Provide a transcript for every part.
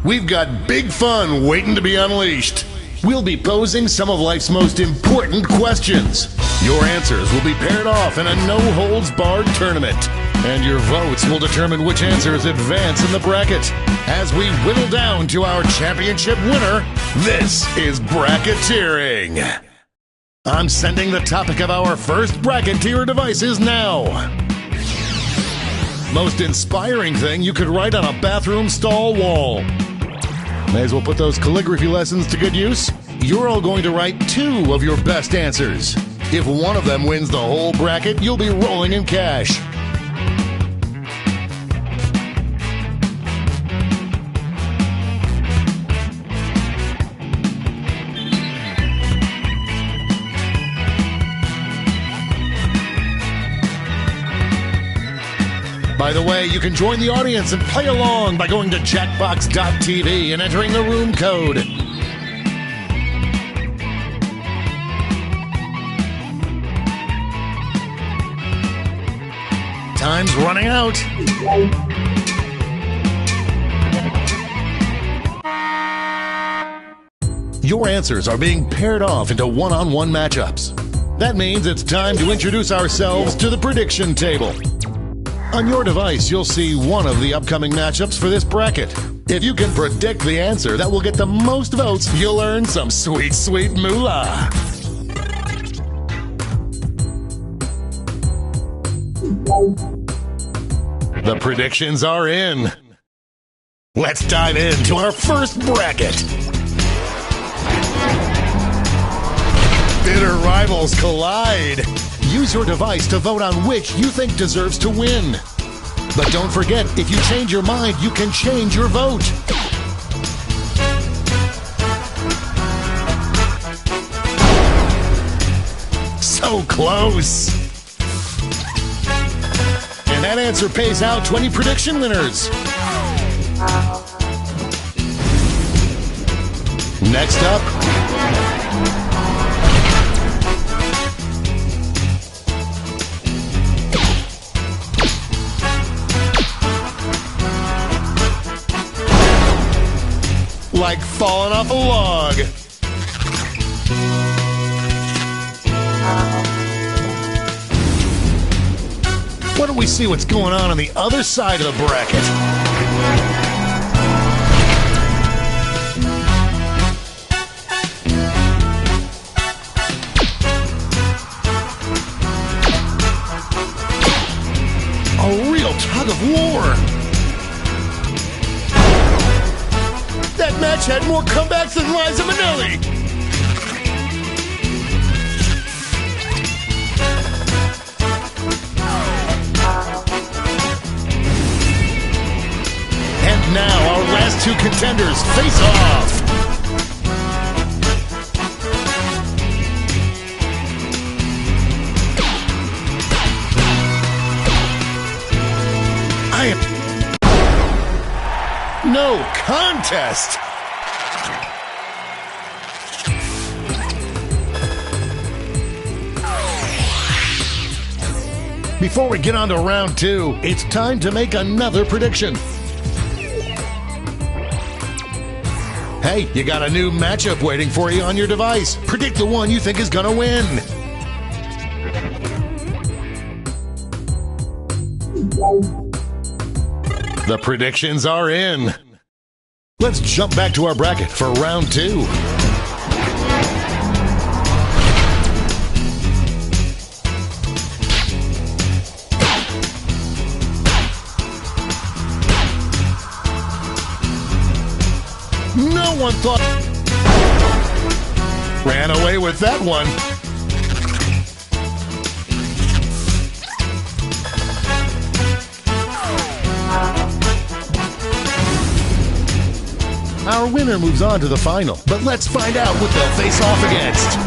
We've got big fun waiting to be unleashed. We'll be posing some of life's most important questions. Your answers will be paired off in a no-holds-barred tournament. And your votes will determine which answers advance in the bracket. As we whittle down to our championship winner, this is bracketeering. I'm sending the topic of our first bracket to your devices now. Most inspiring thing you could write on a bathroom stall wall. May as well put those calligraphy lessons to good use. You're all going to write 2 of your best answers. If one of them wins the whole bracket, you'll be rolling in cash. By the way, you can join the audience and play along by going to jackbox.tv and entering the room code. Time's running out. Your answers are being paired off into one-on-one matchups. That means it's time to introduce ourselves to the prediction table. On your device, you'll see one of the upcoming matchups for this bracket. If you can predict the answer that will get the most votes, you'll earn some sweet, sweet moolah. The predictions are in. Let's dive into our first bracket. Bitter rivals collide. Use your device to vote on which you think deserves to win. But don't forget, if you change your mind, you can change your vote. So close. And that answer pays out 20 prediction winners. Next up, like falling off a log. Why don't we see what's going on the other side of the bracket? A real tug of war. That match had more comebacks than Liza Minnelli. two contenders face off. No contest. Before we get on to round two, it's time to make another prediction. Hey, you got a new matchup waiting for you on your device. Predict the one you think is gonna win. The predictions are in. Let's jump back to our bracket for round two. No one thought... Ran away with that one. Our winner moves on to the final, but let's find out what they'll face off against.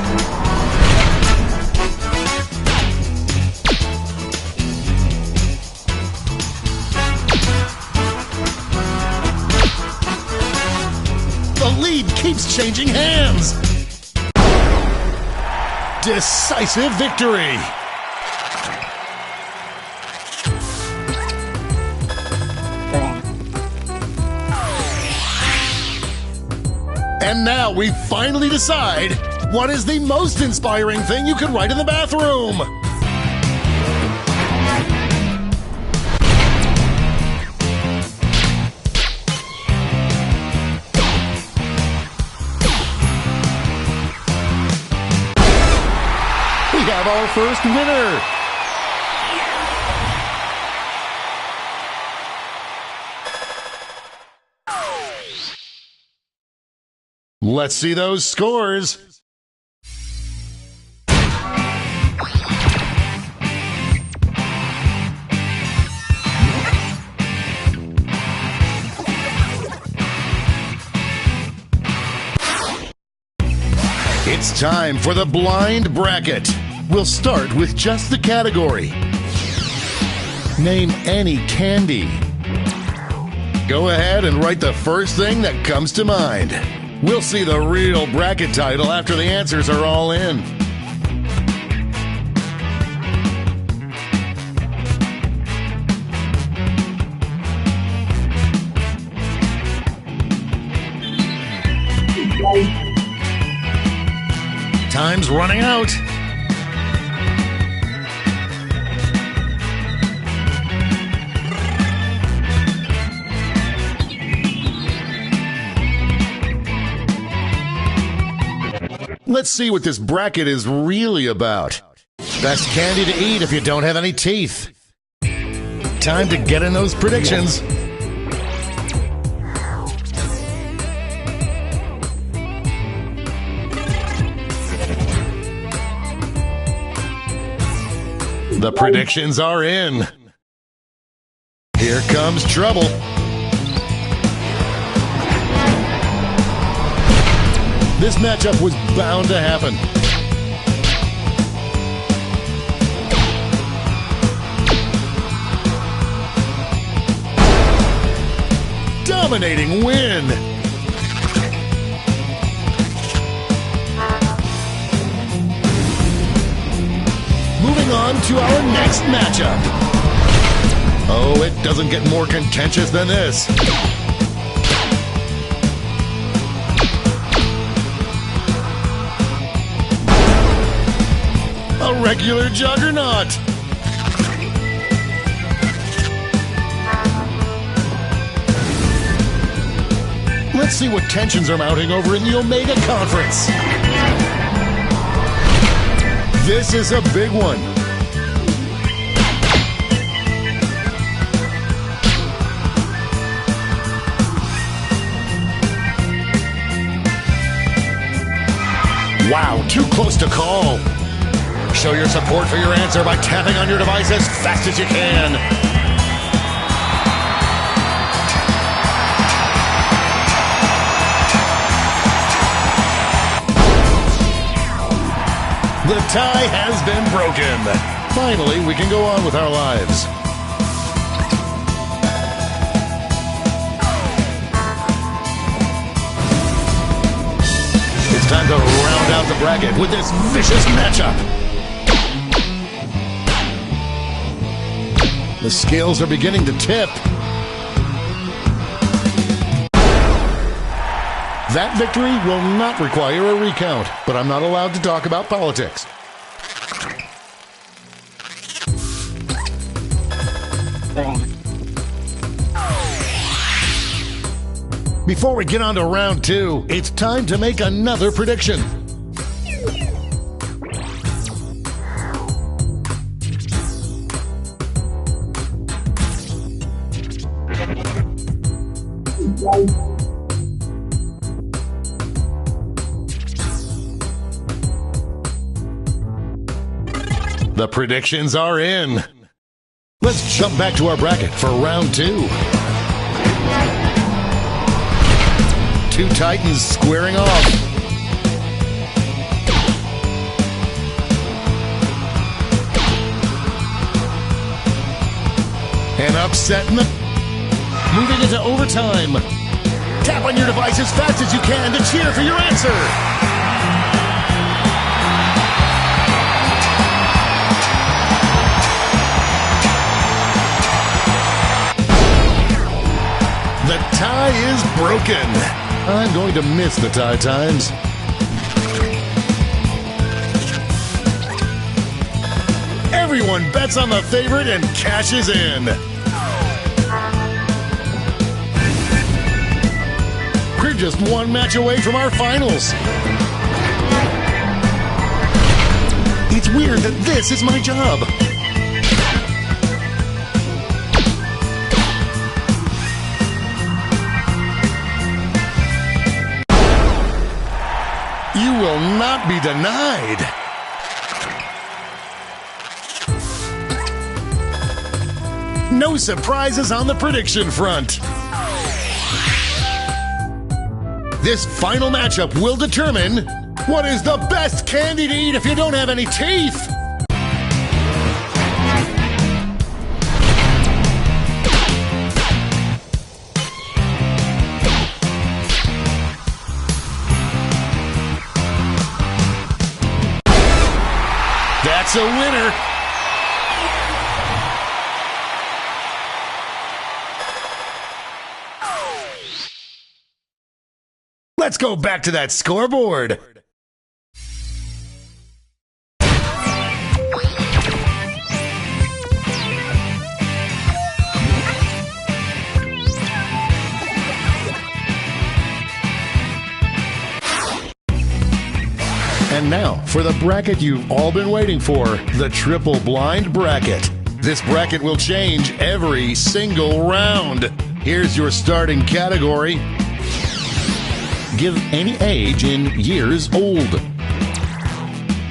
The lead keeps changing hands. Decisive victory. And now we finally decide what is the most inspiring thing you could write in the bathroom. We have our first winner. Let's see those scores. It's time for the blind bracket. We'll start with just the category. Name any candy. Go ahead and write the first thing that comes to mind. We'll see the real bracket title after the answers are all in. Time's running out. Let's see what this bracket is really about. Best candy to eat if you don't have any teeth. Time to get in those predictions. The predictions are in. Here comes trouble. This matchup was bound to happen. Dominating win. Moving on to our next matchup. Oh, it doesn't get more contentious than this. A regular juggernaut. Let's see what tensions are mounting over in the Omega Conference. This is a big one. Wow, too close to call. Show your support for your answer by tapping on your device as fast as you can. The tie has been broken. Finally, we can go on with our lives. It's time to round out the bracket with this vicious matchup. The scales are beginning to tip. That victory will not require a recount, but I'm not allowed to talk about politics. Before we get on to round 2, it's time to make another prediction. The predictions are in. Let's jump back to our bracket for round 2. Two Titans squaring off. An upset in the... Moving into overtime. Tap on your device as fast as you can to cheer for your answer. The tie is broken. I'm going to miss the tie times. Everyone bets on the favorite and cashes in. We're just one match away from our finals. It's weird that this is my job. You will not be denied. No surprises on the prediction front. This final matchup will determine what is the best candy to eat if you don't have any teeth. That's a winner. Let's go back to that scoreboard. And now, for the bracket you've all been waiting for, the triple blind bracket. This bracket will change every single round. Here's your starting category. Give any age in years old.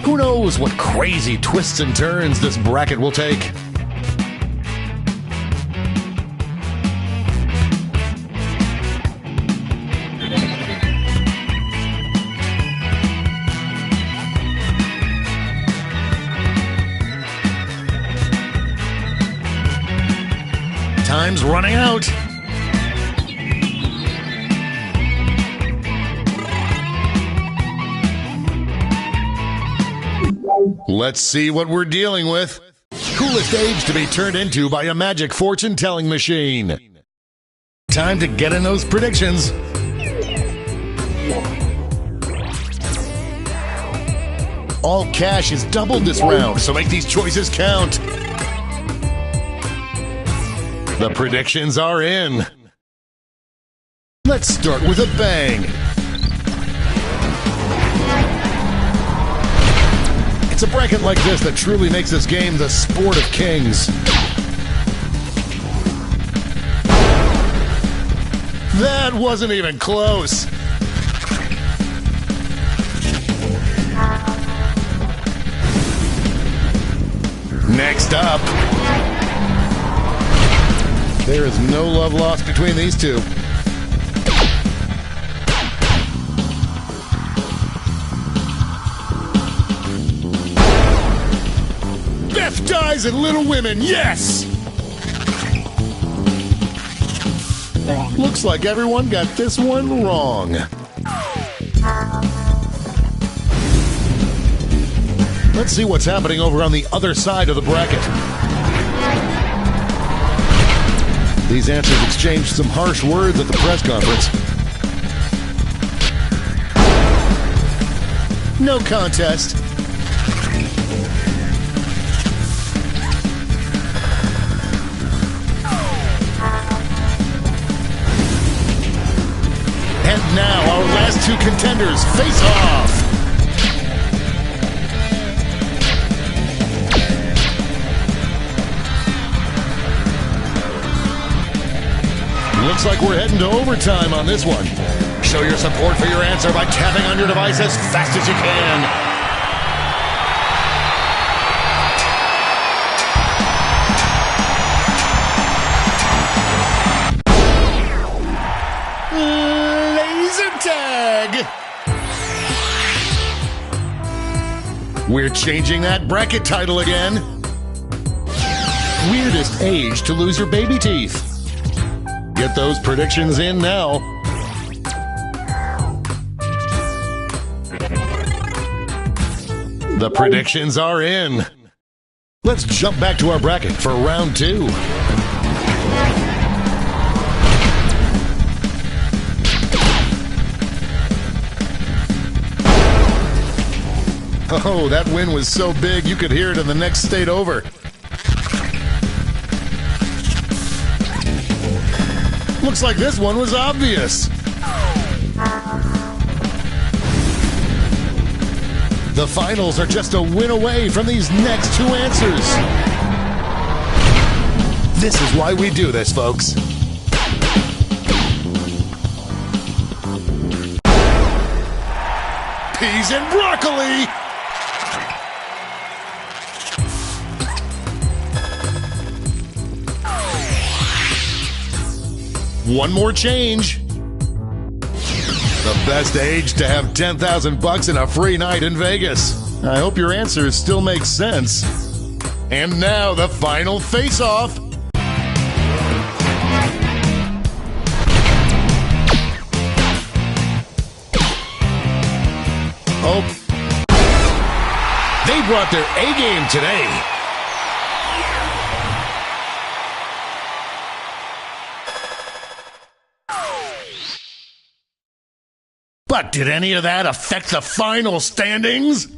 Who knows what crazy twists and turns this bracket will take? Time's running out. Let's see what we're dealing with. Coolest age to be turned into by a magic fortune-telling machine. Time to get in those predictions. All cash is doubled this round, so make these choices count. The predictions are in. Let's start with a bang. It's a bracket like this that truly makes this game the sport of kings. That wasn't even close. Next up. There is no love lost between these two. Death dies in Little Women, yes! Looks like everyone got this one wrong. Let's see what's happening over on the other side of the bracket. These answers exchanged some harsh words at the press conference. No contest. And now our last two contenders face off. Looks like we're heading to overtime on this one. Show your support for your answer by tapping on your device as fast as you can. Tag! We're changing that bracket title again. Weirdest age to lose your baby teeth. Get those predictions in now. The predictions are in. Let's jump back to our bracket for round 2. Oh, that win was so big you could hear it in the next state over. Looks like this one was obvious. The finals are just a win away from these next 2 answers. This is why we do this, folks. Peas and broccoli! One more change. The best age to have $10,000 and a free night in Vegas. I hope your answers still make sense. And now the final face-off. Oh, they brought their A-game today. But did any of that affect the final standings?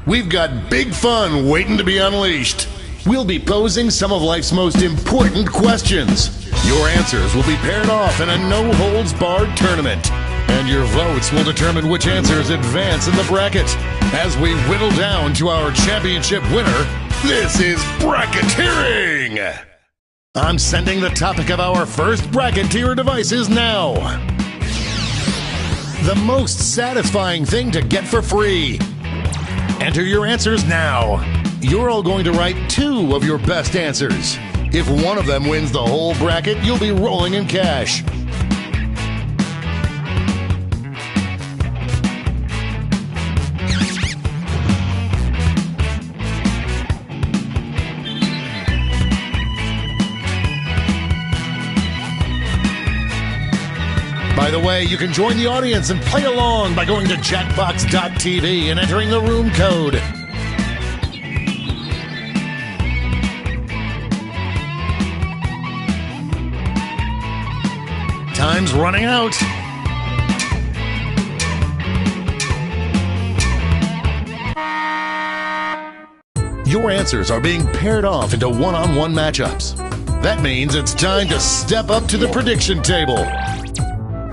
We've got big fun waiting to be unleashed. We'll be posing some of life's most important questions. Your answers will be paired off in a no-holds-barred tournament. And your votes will determine which answers advance in the bracket. As we whittle down to our championship winner, this is bracketeering! I'm sending the topic of our first bracket to your devices now. The most satisfying thing to get for free. Enter your answers now. You're all going to write 2 of your best answers. If one of them wins the whole bracket, you'll be rolling in cash. By the way, you can join the audience and play along by going to jackbox.tv and entering the room code. Time's running out. Your answers are being paired off into one-on-one matchups. That means it's time to step up to the prediction table.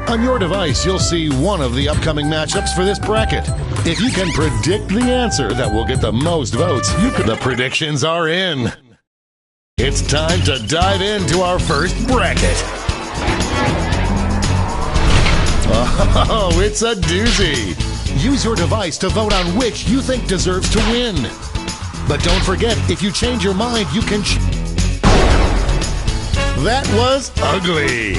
On your device, you'll see one of the upcoming matchups for this bracket. If you can predict the answer that will get the most votes, the predictions are in. It's time to dive into our first bracket. Oh, it's a doozy. Use your device to vote on which you think deserves to win. But don't forget, if you change your mind, you can... That was ugly.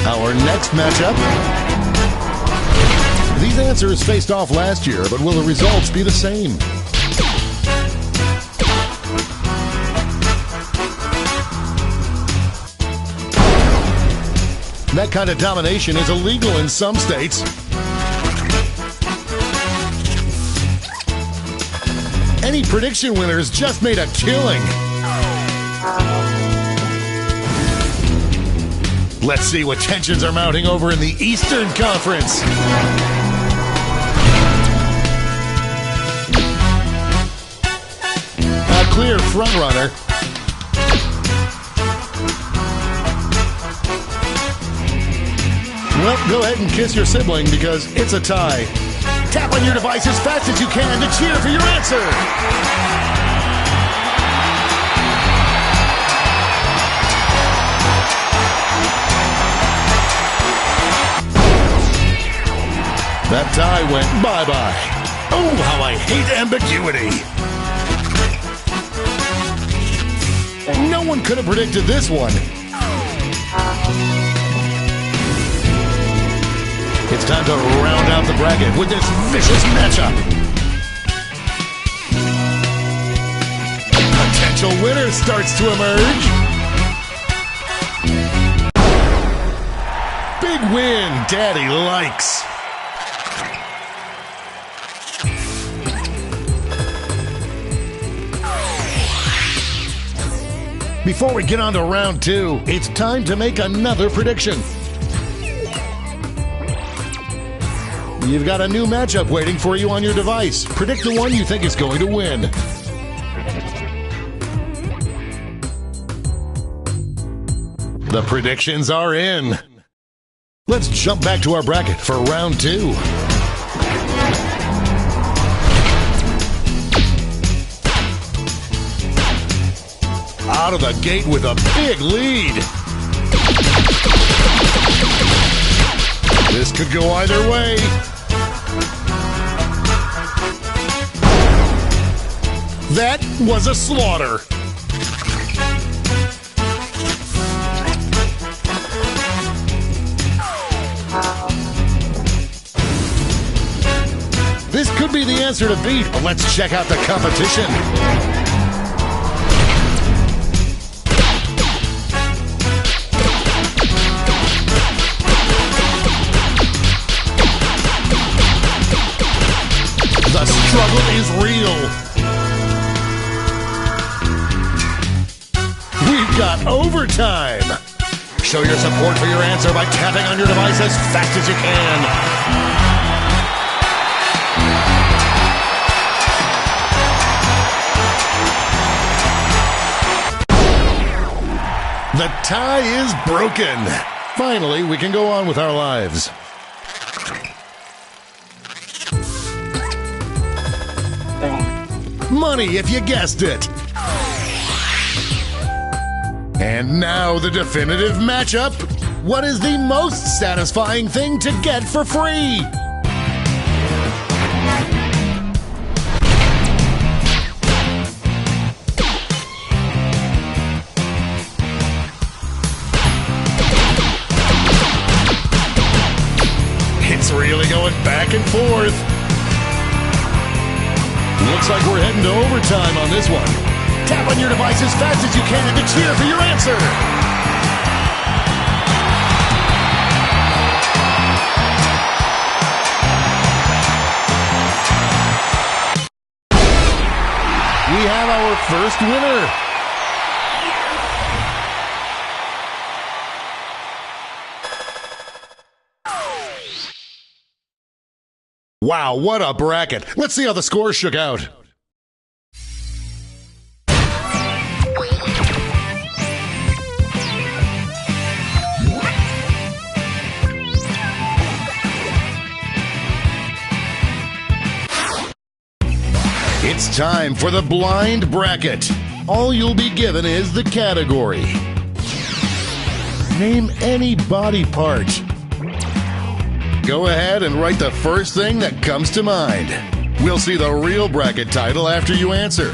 Our next matchup. These answers faced off last year, but will the results be the same? That kind of domination is illegal in some states. Any prediction winners just made a killing. Let's see what tensions are mounting over in the Eastern Conference. A clear frontrunner. Well, go ahead and kiss your sibling because it's a tie. Tap on your device as fast as you can to cheer for your answer. That tie went bye-bye. Oh, how I hate ambiguity. No one could have predicted this one. It's time to round out the bracket with this vicious matchup. Potential winner starts to emerge. Big win, Daddy likes. Before we get on to round 2, it's time to make another prediction. You've got a new matchup waiting for you on your device. Predict the one you think is going to win. The predictions are in. Let's jump back to our bracket for round 2. Out of the gate with a big lead. This could go either way. That was a slaughter. This could be the answer to beat, but let's check out the competition. The struggle is real. We've got overtime. Show your support for your answer by tapping on your device as fast as you can. The tie is broken. Finally, we can go on with our lives. Money if you guessed it. And now the definitive matchup. What is the most satisfying thing to get for free? It's really going back and forth. Looks like we're heading to overtime on this one. Tap on your device as fast as you can to cheer for your answer. We have our first winner. Wow, what a bracket. Let's see how the scores shook out. It's time for the blind bracket. All you'll be given is the category. Name any body part. Go ahead and write the first thing that comes to mind. We'll see the real bracket title after you answer.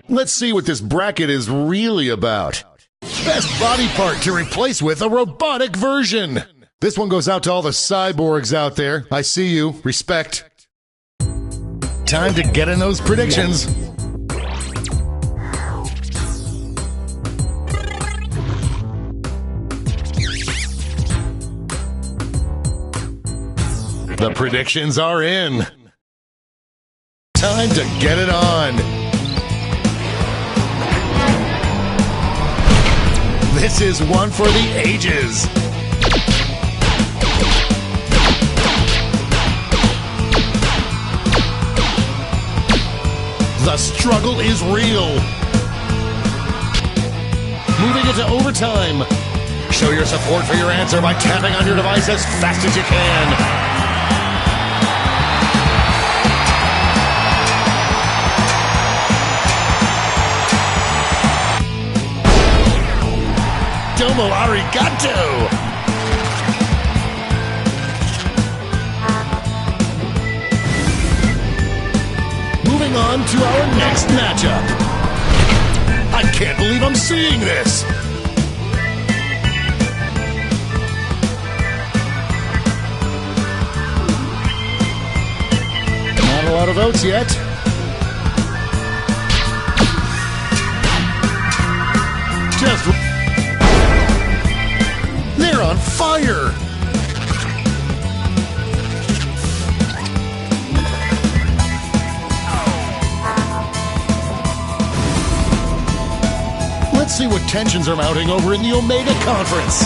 Let's see what this bracket is really about. Best body part to replace with a robotic version. This one goes out to all the cyborgs out there. I see you. Respect. Time to get in those predictions. The predictions are in. Time to get it on. This is one for the ages. The struggle is real. Moving into overtime. Show your support for your answer by tapping on your device as fast as you can. Domo arigato! Moving on to our next matchup. I can't believe I'm seeing this. Not a lot of votes yet. They're on fire. Let's see what tensions are mounting over in the Omega Conference.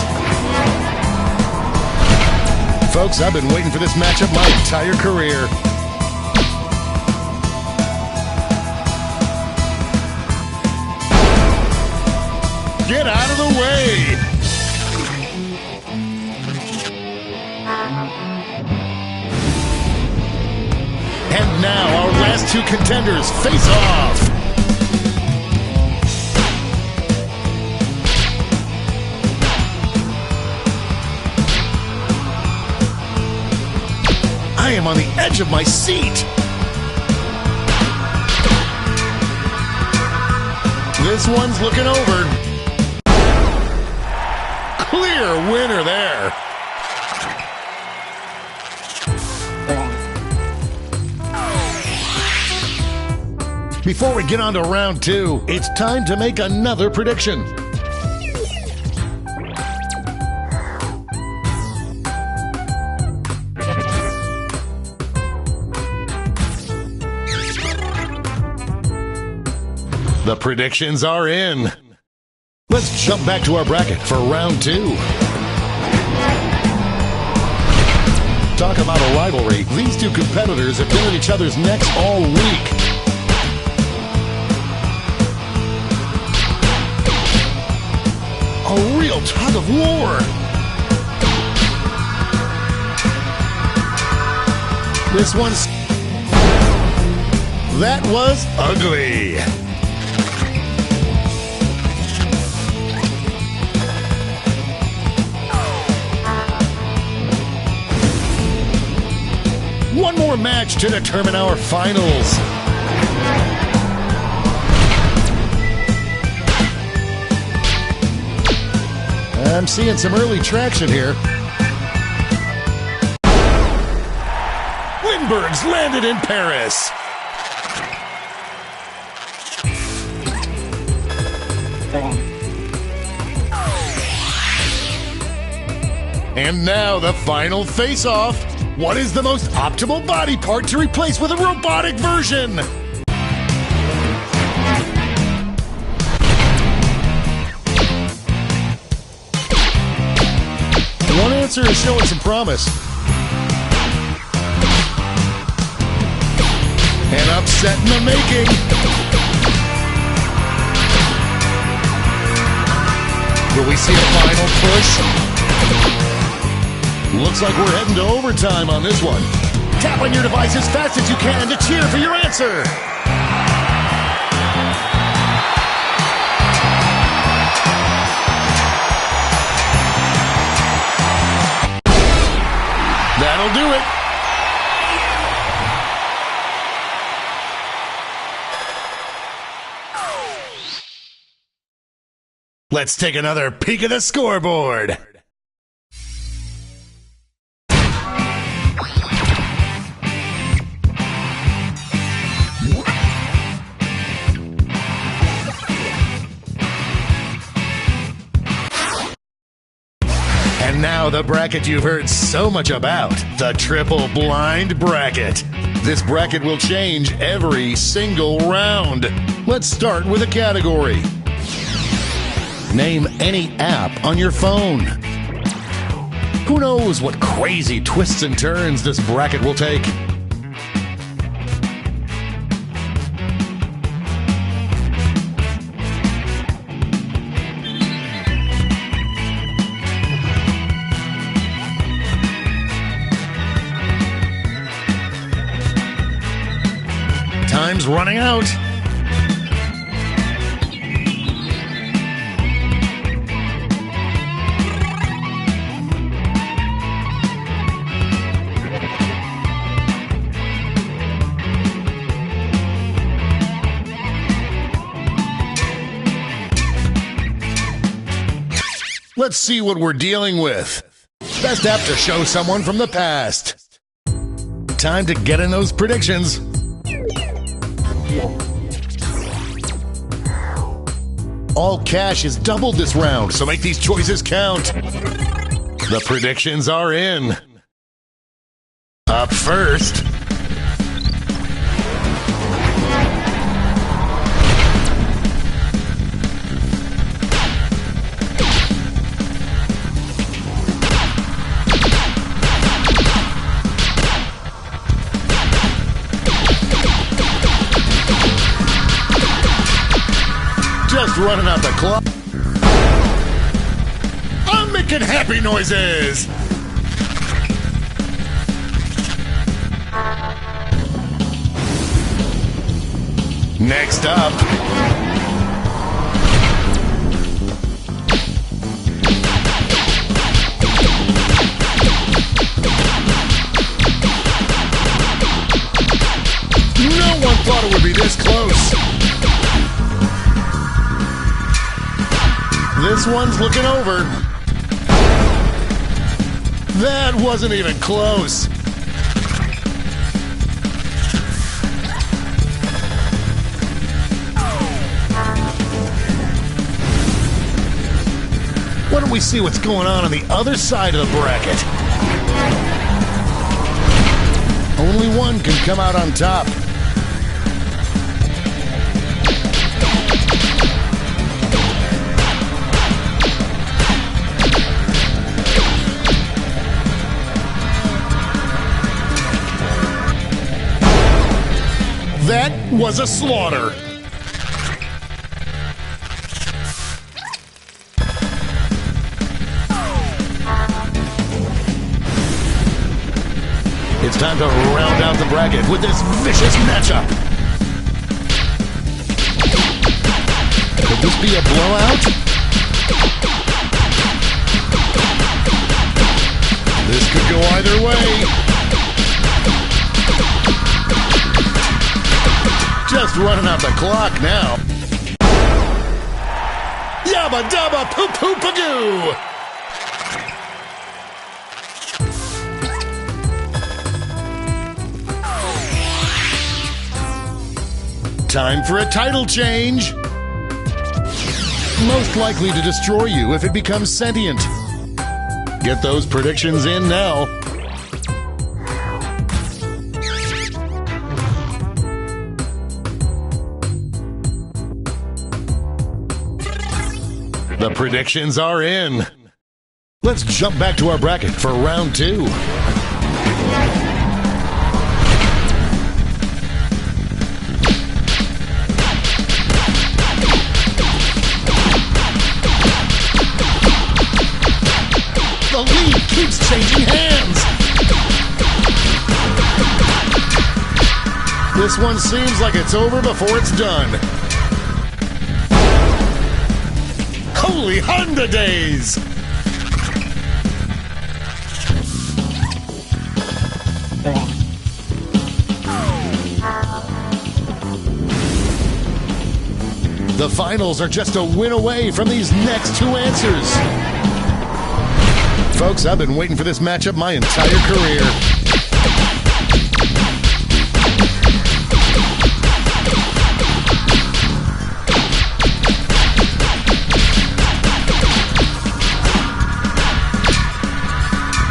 Folks, I've been waiting for this matchup my entire career. Get out of the way! And now our last two contenders face off. I am on the edge of my seat. This one's looking over. Clear winner there. Before we get on to round two, it's time to make another prediction. The predictions are in. Let's jump back to our bracket for round two. Talk about a rivalry. These two competitors have been at each other's necks all week. A real tug of war. This one's... That was ugly. One more match to determine our finals. I'm seeing some early traction here. Lindbergh's landed in Paris. And now the final face-off. What is the most optimal body part to replace with a robotic version? One answer is showing some promise. An upset in the making. Will we see a final push? Looks like we're heading to overtime on this one. Tap on your device as fast as you can to cheer for your answer. That'll do it. Let's take another peek at the scoreboard. And now the bracket you've heard so much about, the triple blind bracket. This bracket will change every single round. Let's start with a category. Name any app on your phone. Who knows what crazy twists and turns this bracket will take? Time's running out. Let's see what we're dealing with. Best app to show someone from the past. Time to get in those predictions. All cash is doubled this round, so make these choices count. The predictions are in. Up first. Just running out the clock. I'm making happy noises. Next up. No one thought it would be this close. This one's looking over. That wasn't even close. Why don't we see what's going on the other side of the bracket? Only one can come out on top. was a slaughter. It's time to round out the bracket with this vicious matchup. Could this be a blowout? This could go either way. Just running out the clock now. Yabba dabba poo poo pagoo. Time for a title change. Most likely to destroy you if it becomes sentient. Get those predictions in now. The predictions are in. Let's jump back to our bracket for round 2. The lead keeps changing hands. This one seems like it's over before it's done. Holy Honda days! The finals are just a win away from these next 2 answers. Folks, I've been waiting for this matchup my entire career.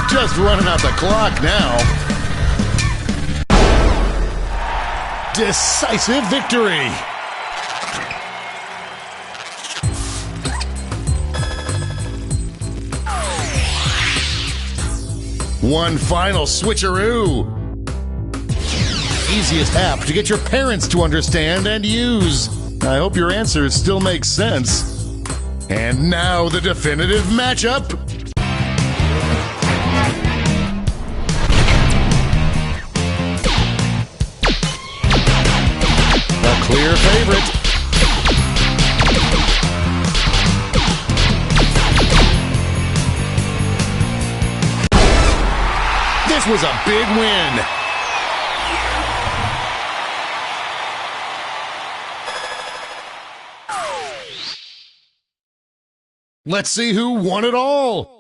Just running out the clock now. Decisive victory. One final switcheroo. Easiest app to get your parents to understand and use. I hope your answers still make sense. And now the definitive matchup. A clear favorite. This was a big win. Let's see who won it all.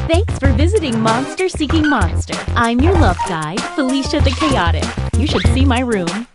Thanks for visiting Monster Seeking Monster. I'm your love guide, Felicia the Chaotic. You should see my room.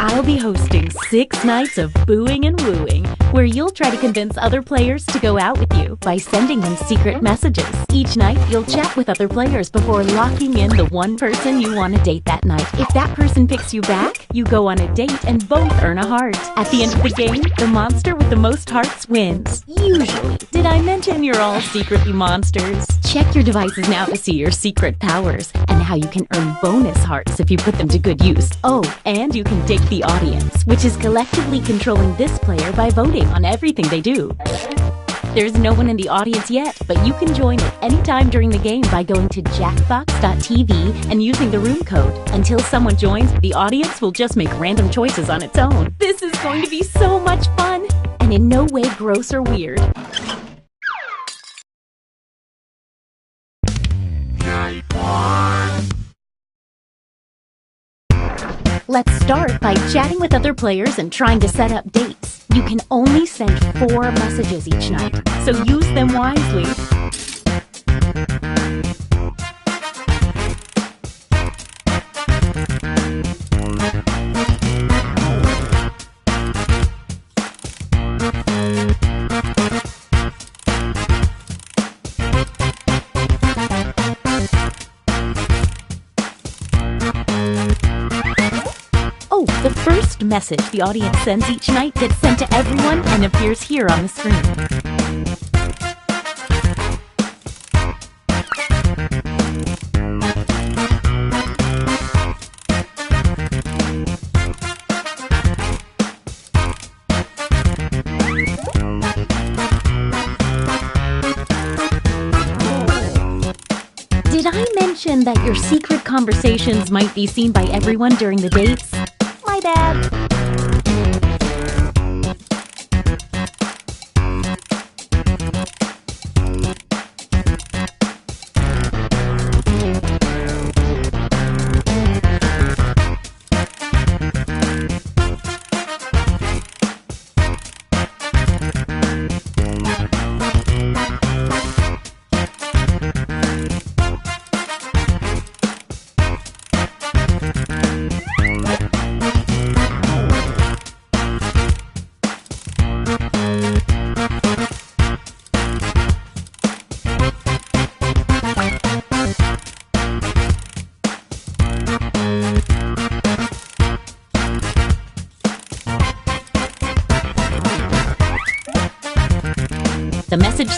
I'll be hosting 6 nights of booing and wooing, where you'll try to convince other players to go out with you by sending them secret messages. Each night, you'll chat with other players before locking in the one person you want to date that night. If that person picks you back, you go on a date and both earn a heart. At the end of the game, the monster with the most hearts wins. Usually. Did I mention you're all secretly monsters? Check your devices now to see your secret powers and how you can earn bonus hearts if you put them to good use. Oh, and you can dig the audience, which is collectively controlling this player by voting on everything they do. There's no one in the audience yet, but you can join at any time during the game by going to jackbox.tv and using the room code. Until someone joins, the audience will just make random choices on its own. This is going to be so much fun, and in no way gross or weird. Let's start by chatting with other players and trying to set up dates. You can only send 4 messages each night, so use them wisely. The first message the audience sends each night gets sent to everyone and appears here on the screen. Did I mention that your secret conversations might be seen by everyone during the dates? My bad.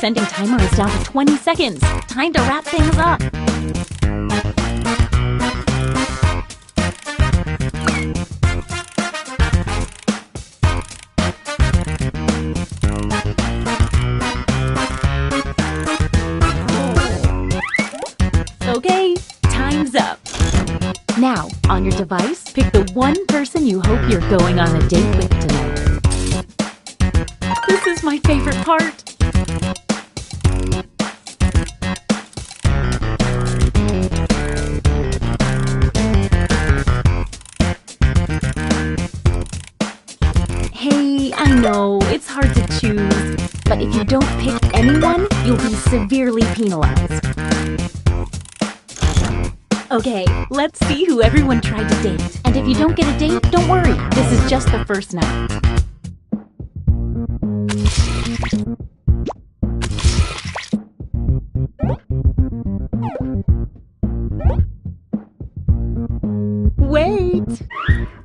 descending timer is down to 20 seconds. Time to wrap things up. Okay, time's up. Now, on your device, pick the one person you hope you're going on a date with tonight. This is my favorite part. Hey, I know, it's hard to choose, but if you don't pick anyone, you'll be severely penalized. Okay, let's see who everyone tried to date. And if you don't get a date, don't worry. This is just the first night. Wait!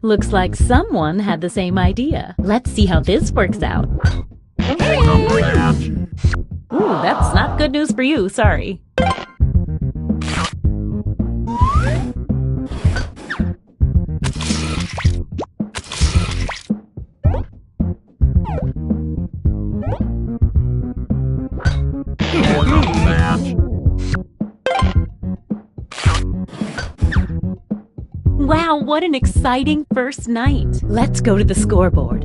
Looks like someone had the same idea. Let's see how this works out. Ooh, that's not good news for you, sorry. Wow, what an exciting first night. Let's go to the scoreboard.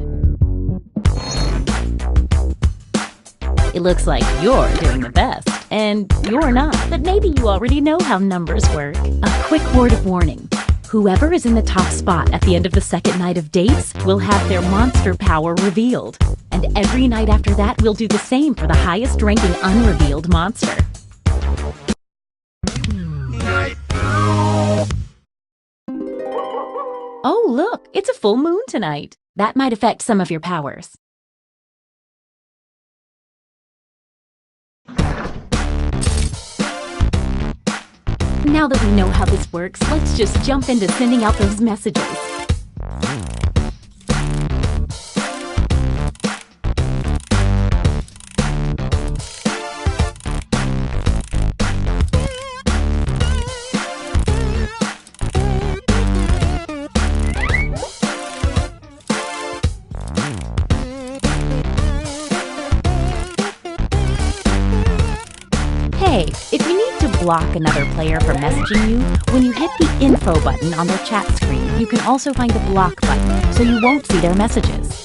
It looks like you're doing the best, and you're not. But maybe you already know how numbers work. A quick word of warning. Whoever is in the top spot at the end of the second night of dates will have their monster power revealed. And every night after that, we'll do the same for the highest ranking unrevealed monster. Oh, look, it's a full moon tonight. That might affect some of your powers. Now that we know how this works, let's just jump into sending out those messages. Hey, if you need to block another player from messaging you, when you hit the info button on their chat screen, you can also find the block button, so you won't see their messages.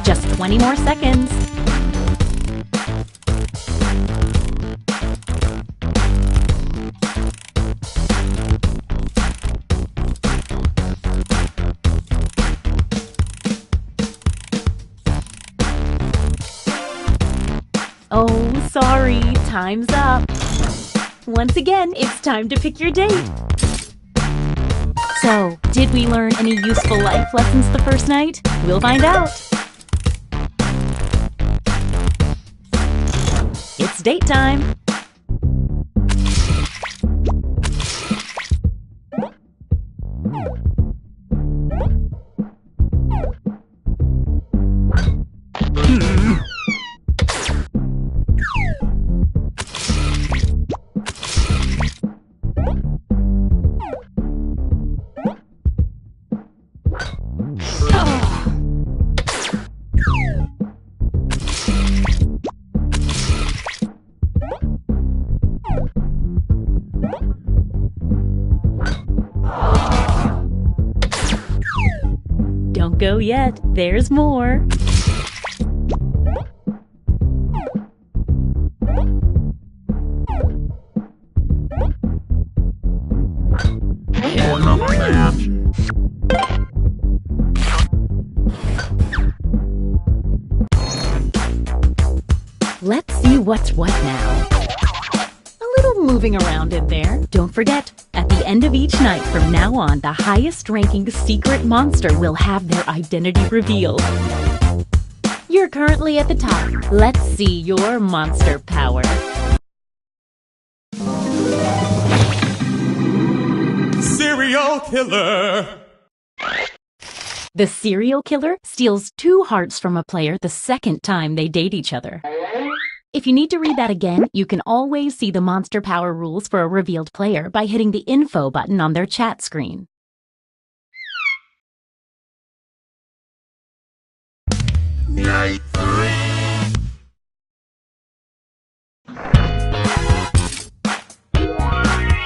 Just 20 more seconds. Oh, sorry, time's up. Once again, it's time to pick your date. So, did we learn any useful life lessons the first night? We'll find out. It's date time. Don't go yet, there's more. Let's see what's what now. A little moving around in there. Don't forget, at the end of each night from now on, the highest ranking secret monster will have their identity revealed. You're currently at the top. Let's see your monster power. Serial killer. The serial killer steals 2 hearts from a player the second time they date each other. If you need to read that again, you can always see the monster power rules for a revealed player by hitting the info button on their chat screen. Night 3.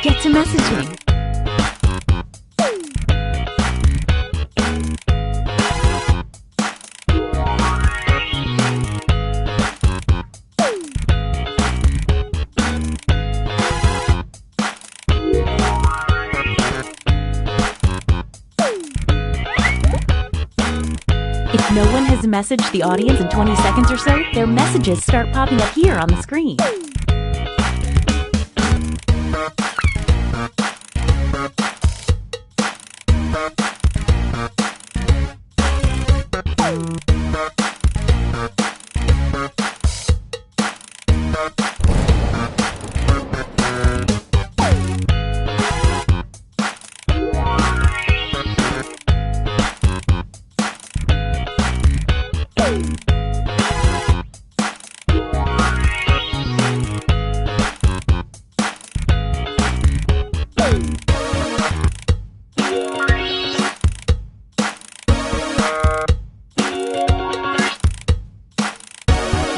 Get to messaging. If no one has messaged the audience in 20 seconds or so, their messages start popping up here on the screen.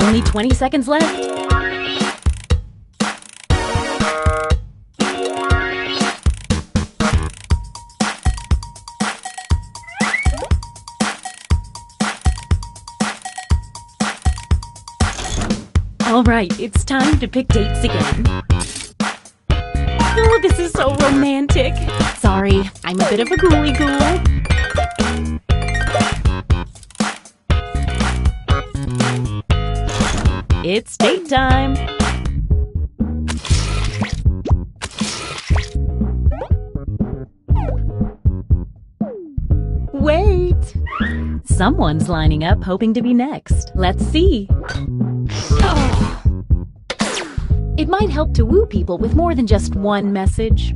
Only 20 seconds left. All right, it's time to pick dates again. Oh, this is so romantic. Sorry, I'm a bit of a ghoulie ghoul. It's date time. Wait! Someone's lining up hoping to be next. Let's see. Oh. It might help to woo people with more than just one message.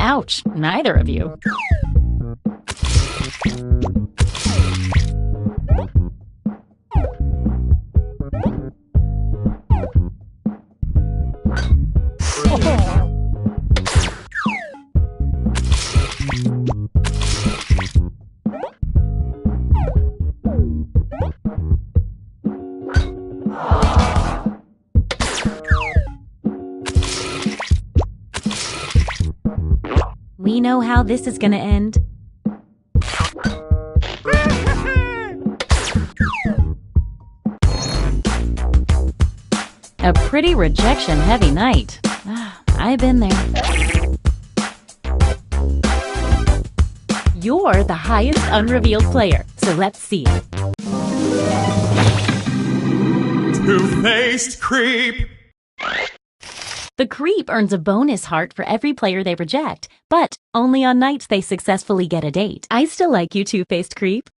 Ouch, neither of you. We know how this is gonna end. A pretty rejection-heavy night. I've been there. You're the highest unrevealed player, so let's see. Two-faced creep. The creep earns a bonus heart for every player they reject, but only on nights they successfully get a date. I still like you, two-faced creep.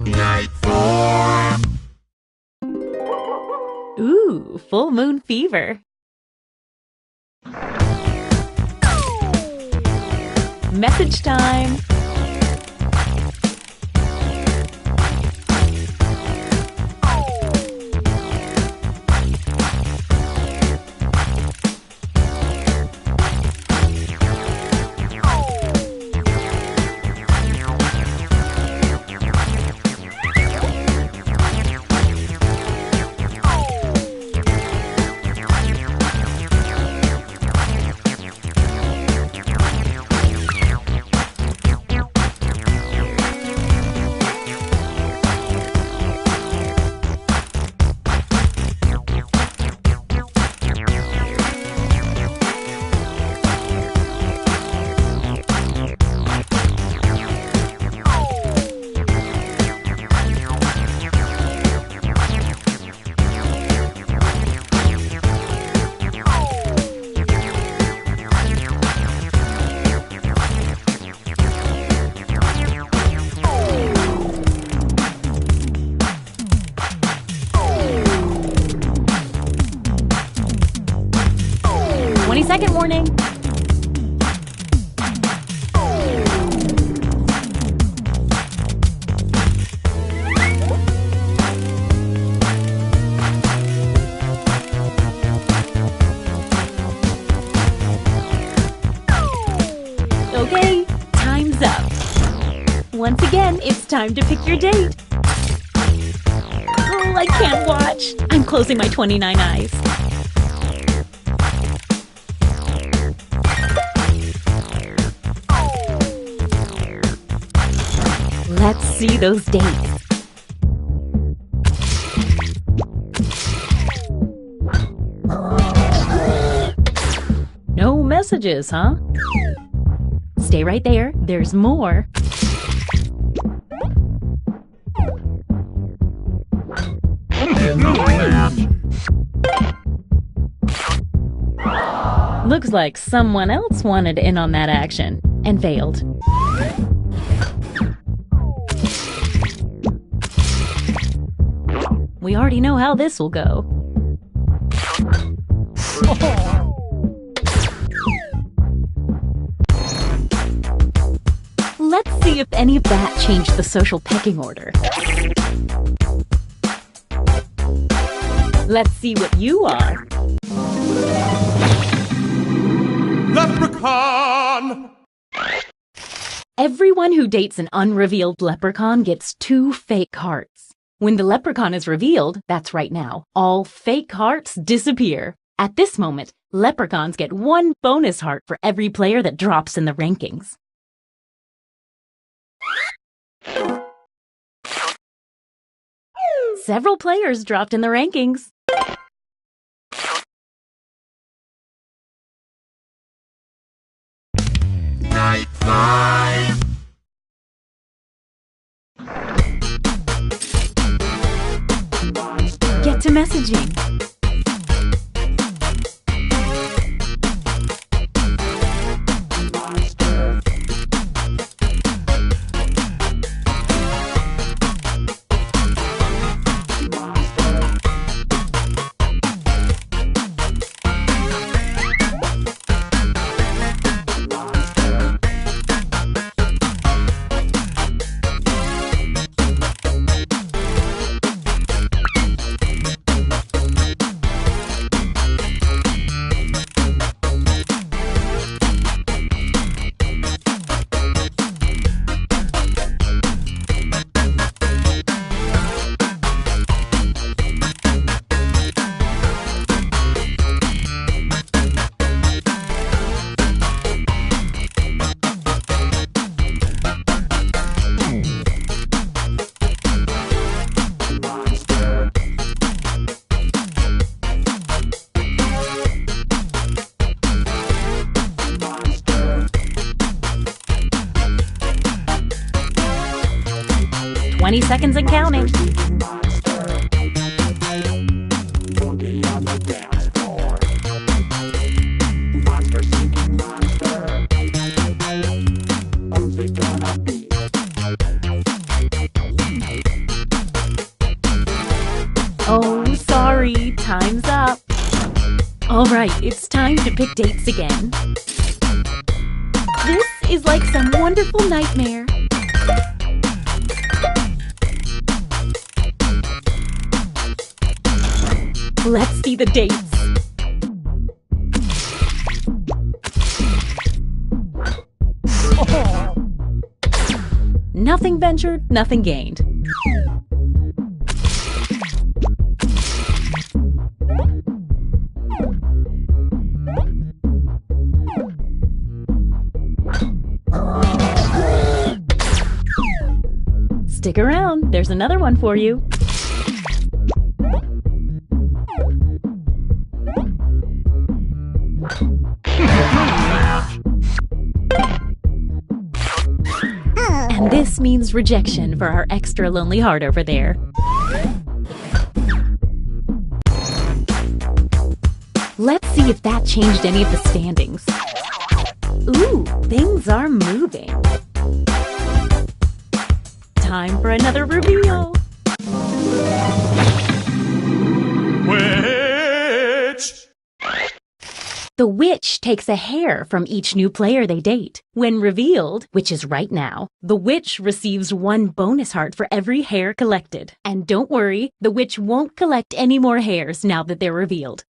Night 4. Ooh, full moon fever. Message time. 2-second warning. Okay, time's up. Once again, it's time to pick your date. Oh, I can't watch. I'm closing my 29 eyes. Let's see those dates. No messages, huh? Stay right there. There's more. Looks like someone else wanted in on that action and failed. We already know how this will go. Let's see if any of that changed the social pecking order. Let's see what you are. Leprechaun! Everyone who dates an unrevealed leprechaun gets 2 fake hearts. When the leprechaun is revealed, that's right now, all fake hearts disappear. At this moment, leprechauns get 1 bonus heart for every player that drops in the rankings. Several players dropped in the rankings. Night 5. Get to messaging. Seconds and counting. Oh, sorry, time's up. All right, it's time to pick dates again. This is like some wonderful nightmare. Let's see the dates. Nothing ventured, nothing gained. Stick around, there's another one for you. And this means rejection for our extra lonely heart over there. Let's see if that changed any of the standings. Ooh, things are moving. Time for another reveal. Which The witch takes a hair from each new player they date. When revealed, which is right now, the witch receives 1 bonus heart for every hair collected. And don't worry, the witch won't collect any more hairs now that they're revealed.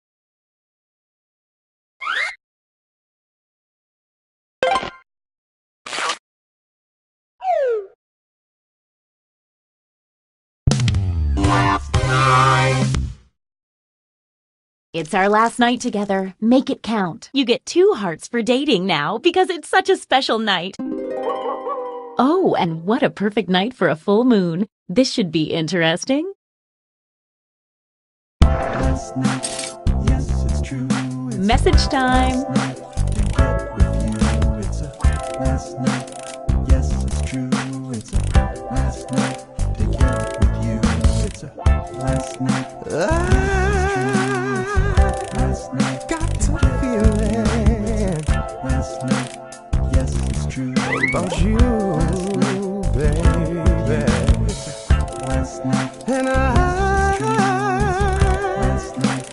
It's our last night together. Make it count. You get 2 hearts for dating now because it's such a special night. Oh, and what a perfect night for a full moon. This should be interesting. Last night, yes, it's true. It's Message time. Last night, yes, it's true. It's a last night to get with you. It's a last night. Last night, got to feel it. Last night, yes, it's true. About you, baby. Last night, and last night,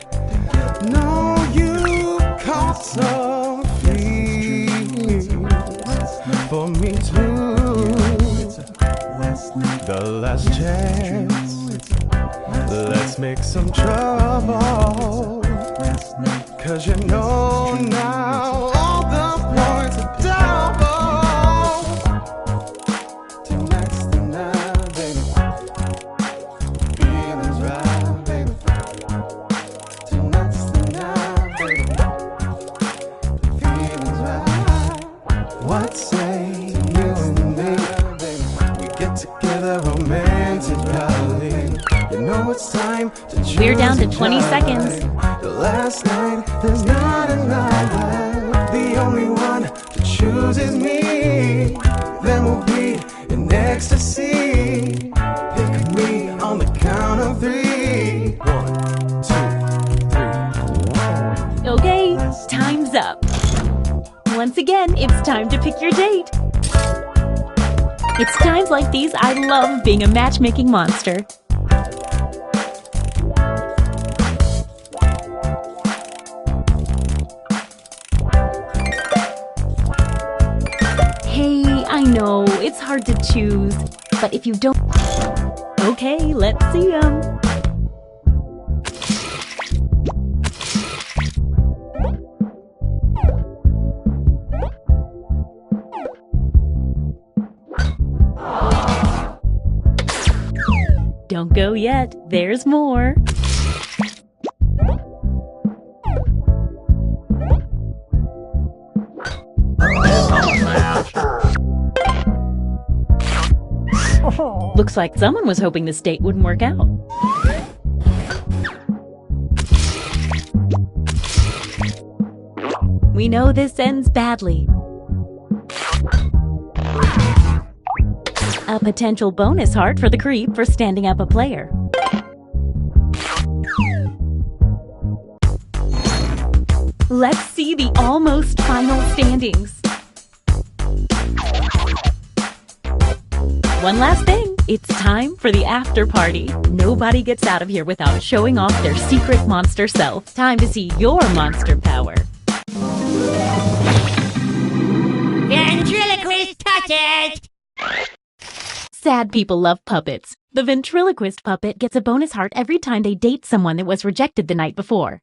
know you caught some feelings for me too. The last chance, let's make some trouble. 'Cause you know now all the points are double. Tonight's the night, baby. Feelings right, baby. Tonight's the night, baby. Feelings right. What say you and me? We get together romantically. You know it's time to choose. We're down to 20 seconds. The last night, there's not another. The only one to choose is me. Then we'll be in ecstasy. Pick me on the count of 3. 1, 2, 3. Okay, time's up. Once again, it's time to pick your date. It's times like these I love being a matchmaking monster. Hey, I know, it's hard to choose, but if you don't... Okay, let's see 'em. Don't go yet, there's more. Looks like someone was hoping this date wouldn't work out. We know this ends badly. A potential bonus heart for the creep for standing up a player. Let's see the almost final standings. One last thing, it's time for the after party. Nobody gets out of here without showing off their secret monster self. Time to see your monster power. Ventriloquist puppet! Sad people love puppets. The ventriloquist puppet gets a bonus heart every time they date someone that was rejected the night before.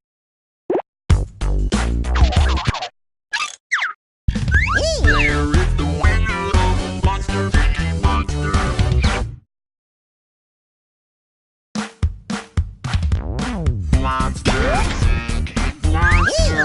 There is the winner of Monster Cookie Monster. Monster Cookie Monster.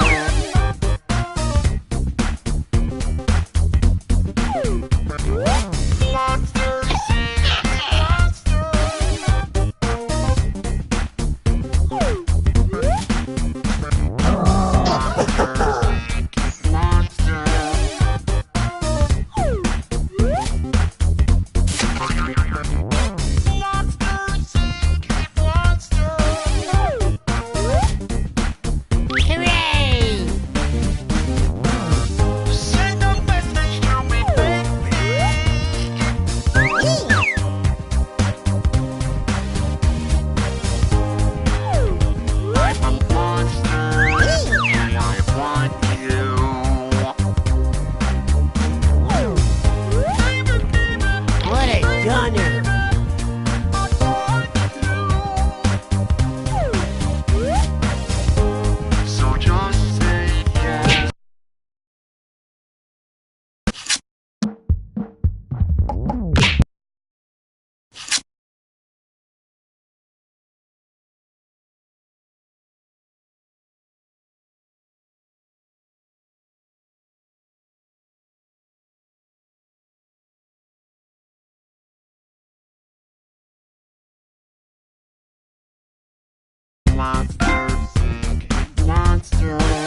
monster, seeking monster.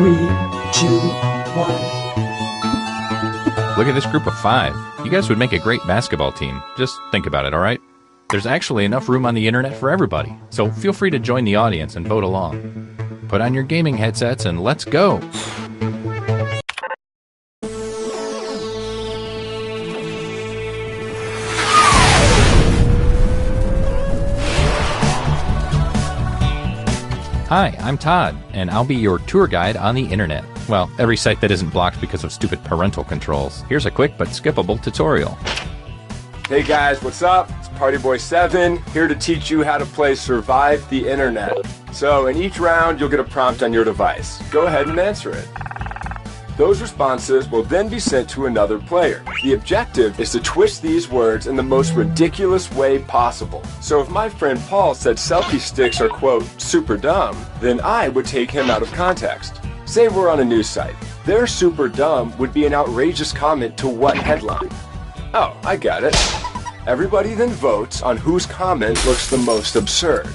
Three, two, one. Look at this group of 5. You guys would make a great basketball team. Just think about it, alright? There's actually enough room on the internet for everybody, so feel free to join the audience and vote along. Put on your gaming headsets and let's go! Hi, I'm Todd, and I'll be your tour guide on the internet. Well, every site that isn't blocked because of stupid parental controls. Here's a quick but skippable tutorial. Hey guys, what's up? It's Partyboy7, here to teach you how to play Survive the Internet. So, in each round, you'll get a prompt on your device. Go ahead and answer it. Those responses will then be sent to another player. The objective is to twist these words in the most ridiculous way possible. So if my friend Paul said selfie sticks are, quote, super dumb, then I would take him out of context. Say we're on a news site. Their super dumb would be an outrageous comment to what headline? Oh, I got it. Everybody then votes on whose comment looks the most absurd.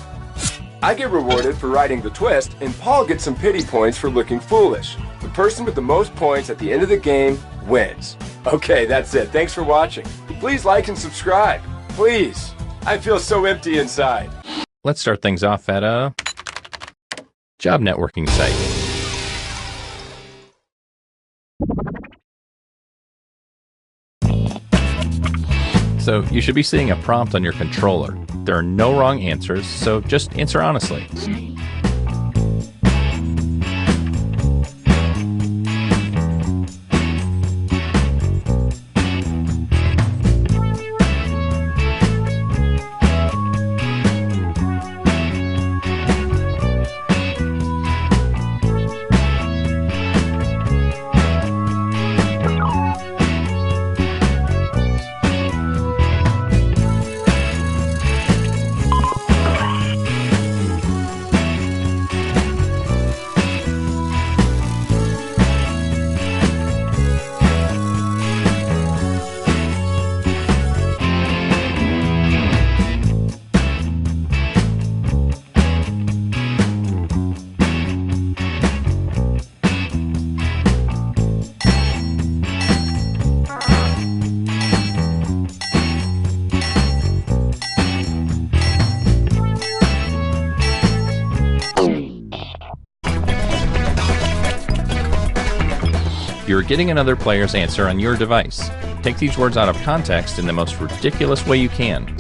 I get rewarded for writing the twist, and Paul gets some pity points for looking foolish. The person with the most points at the end of the game wins. Okay, that's it. Thanks for watching. Please like and subscribe. Please. I feel so empty inside. Let's start things off at a job networking site. So you should be seeing a prompt on your controller. There are no wrong answers, so just answer honestly. getting another player's answer on your device. Take these words out of context in the most ridiculous way you can.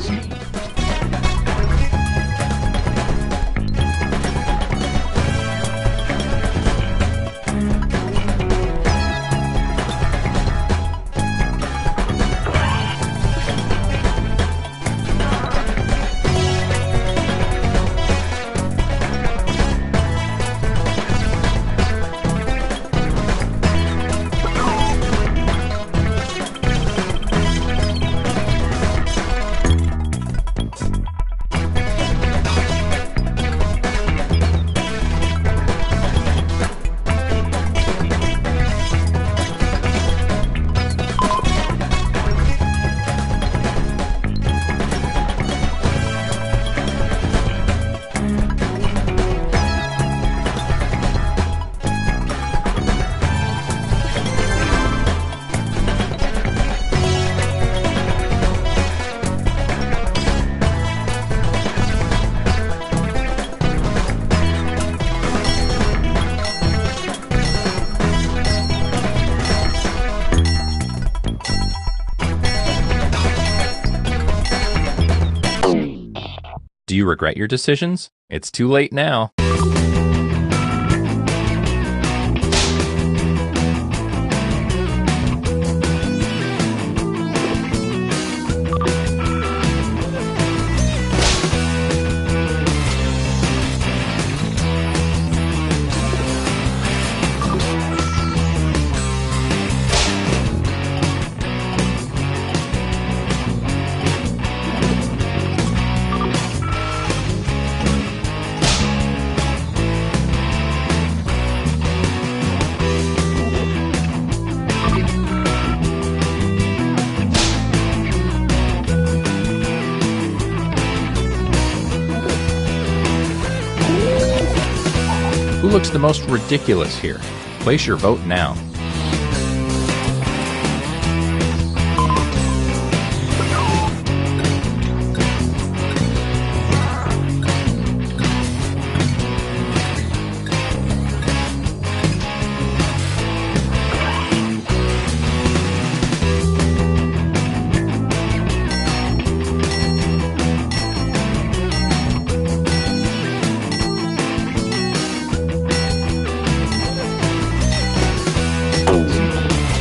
Do you regret your decisions? It's too late now. Who looks the most ridiculous here? Place your vote now.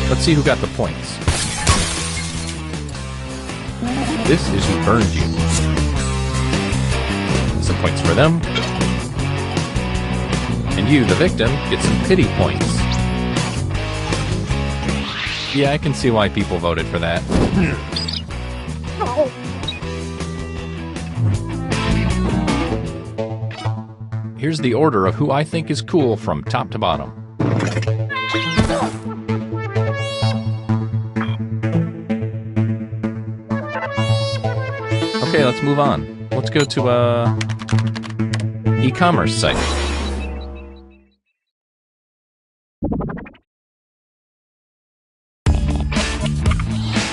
Let's see who got the points. This is who burned you. Some points for them. And you, the victim, get some pity points. Yeah, I can see why people voted for that. Here's the order of who I think is cool from top to bottom. Okay, let's move on. Let's go to a e-commerce site.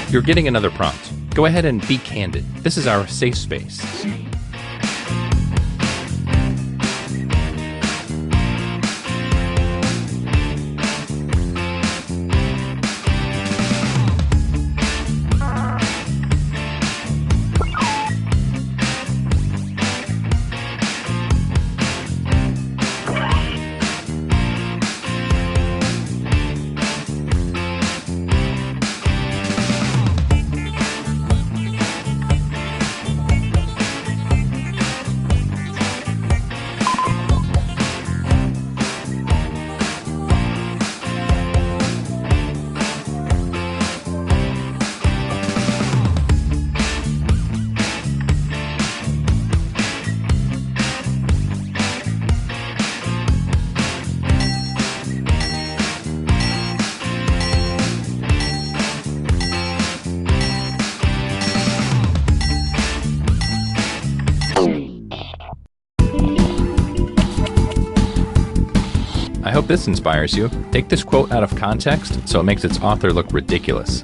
You're getting another prompt. Go ahead and be candid. This is our safe space. I hope this inspires you. Take this quote out of context so it makes its author look ridiculous.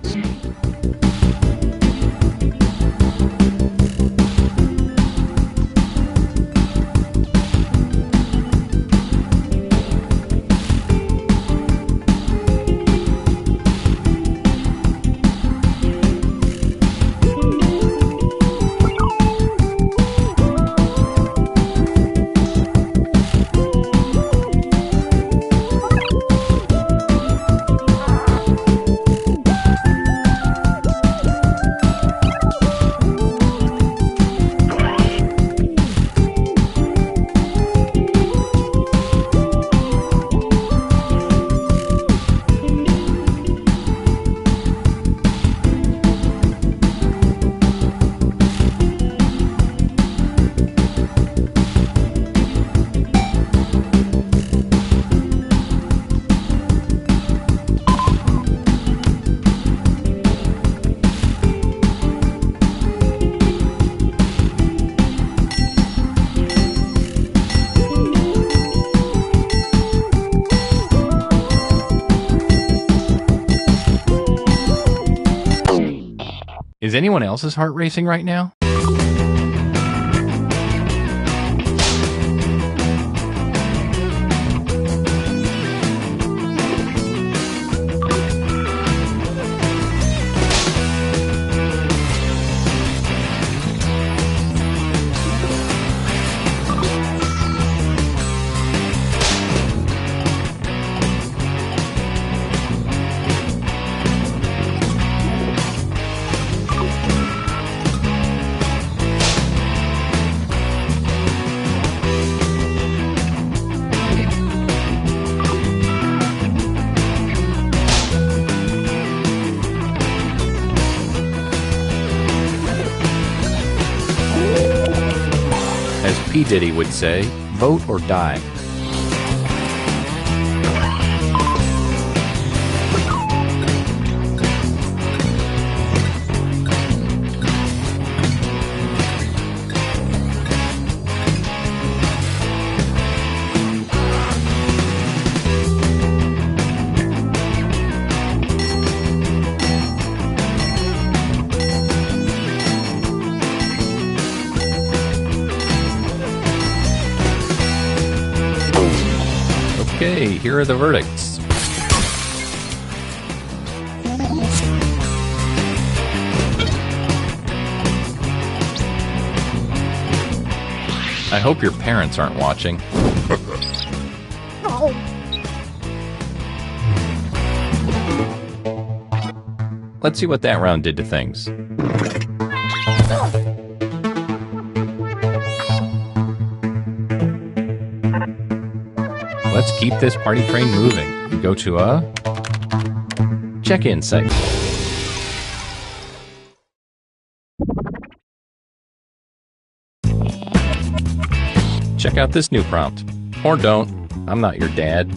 Is anyone else's heart racing right now? As P. Diddy would say, vote or die. Okay, here are the verdicts. I hope your parents aren't watching. Let's see what that round did to things. Let's keep this party train moving and go to a check-in segment. Check out this new prompt. Or don't. I'm not your dad.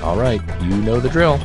All right, you know the drill.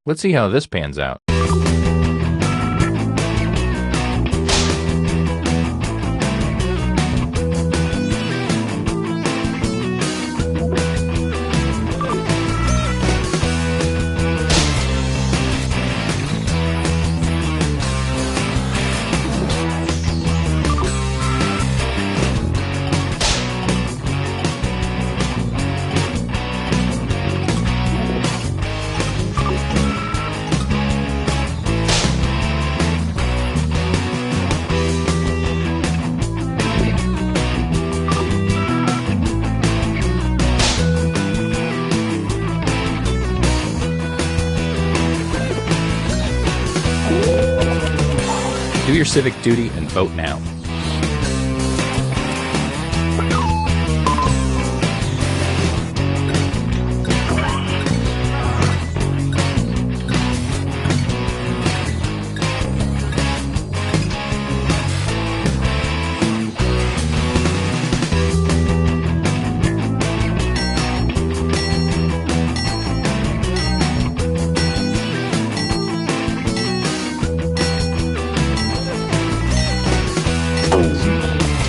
Let's see how this pans out. Do your civic duty and vote now.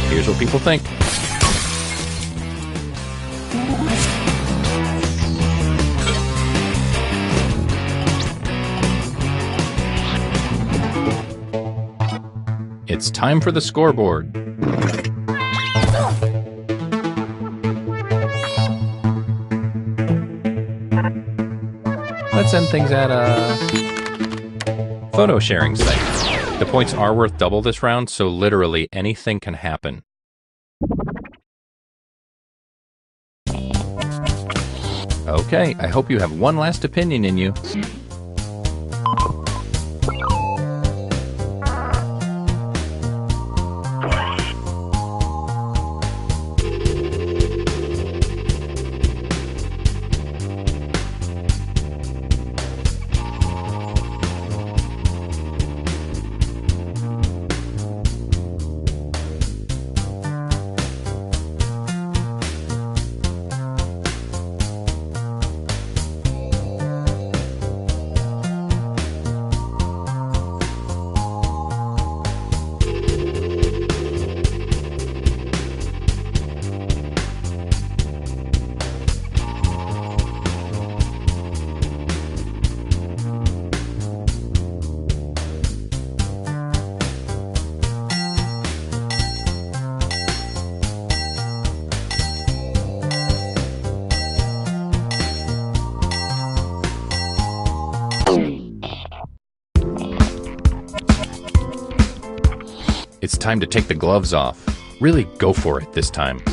Here's what people think. It's time for the scoreboard. Let's end things at a photo sharing site. The points are worth double this round, so literally anything can happen. Okay, I hope you have one last opinion in you. It's time to take the gloves off. Really go for it this time.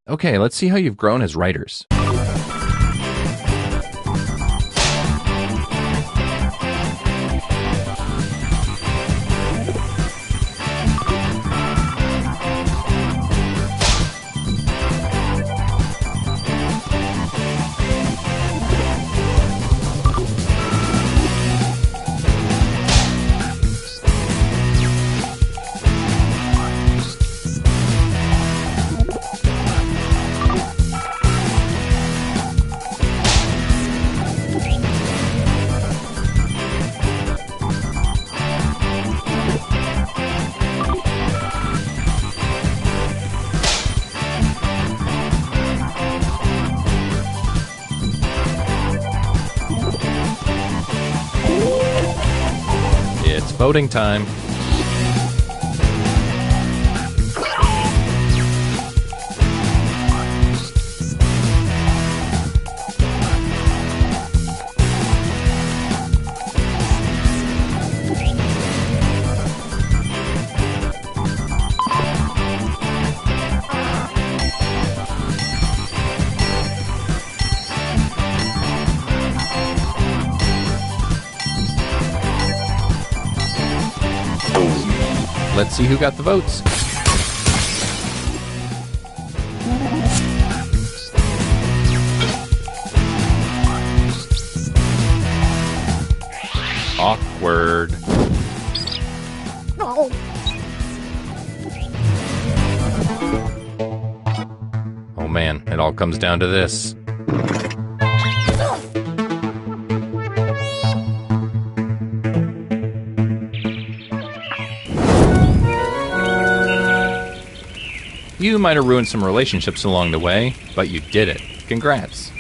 Okay, let's see how you've grown as writers. It's voting time. let's see who got the votes. Awkward. Oh man, it all comes down to this. You might have ruined some relationships along the way, but you did it. Congrats.